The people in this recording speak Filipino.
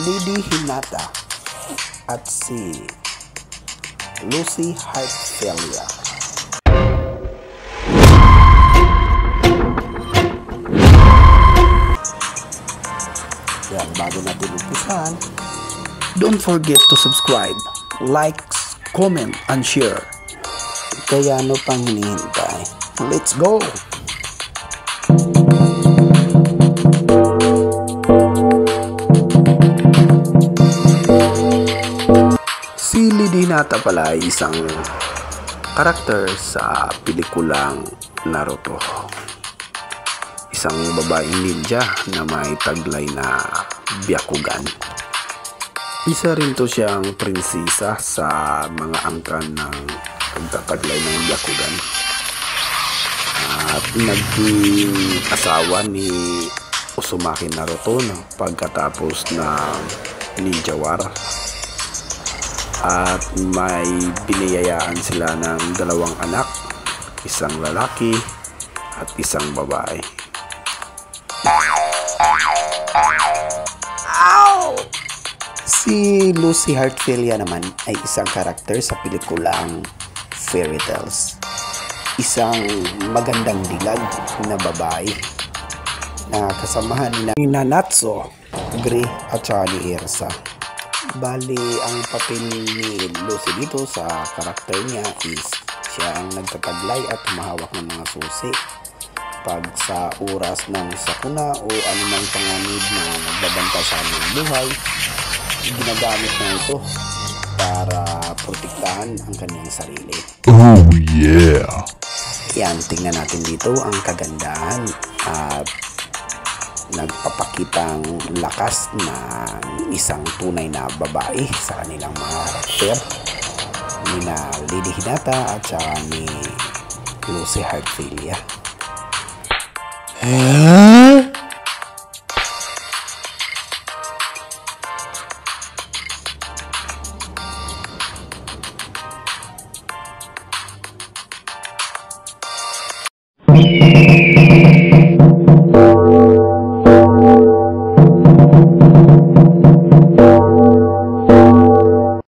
Lady Hinata at si Lucy Hartfelia. Yan, bago natin umpisahan, don't forget to subscribe, like, comment, and share. Kaya ano pang hinihintay? Let's go! Si Lady Hinata pala ay isang karakter sa pelikulang Naruto. Isang babaeng ninja na may taglay na Byakugan. Isa rin to siyang prinsesa sa mga angkan ng pagtataglay ng Byakugan. At naging asawa ni Uzumaki Naruto pagkatapos ng Ninja War. At may biniyayaan sila ng dalawang anak, isang lalaki at isang babae. Ow! Si Lucy Hartfelia naman ay isang karakter sa pelikulang Fairy Tales. Isang magandang dilag na babae na kasamahan ni Nanatsu, Gri at saka ni Ersa. Bali, ang papel ni Lucy dito sa karakter niya is siya ang nagtataglay at humahawak ng mga susi pag sa oras ng sakuna o anumang panganib na nagbabanta sa aming buhay. Ginagamit na ito para protektahan ang kanyang sarili. Oh yeah! Yan, tingnan natin dito ang kagandahan at nagpapakitang lakas ng isang tunay na babae sa kanilang mga karakter ni na Lady Hinata at saka ni Lucy Hartfelia.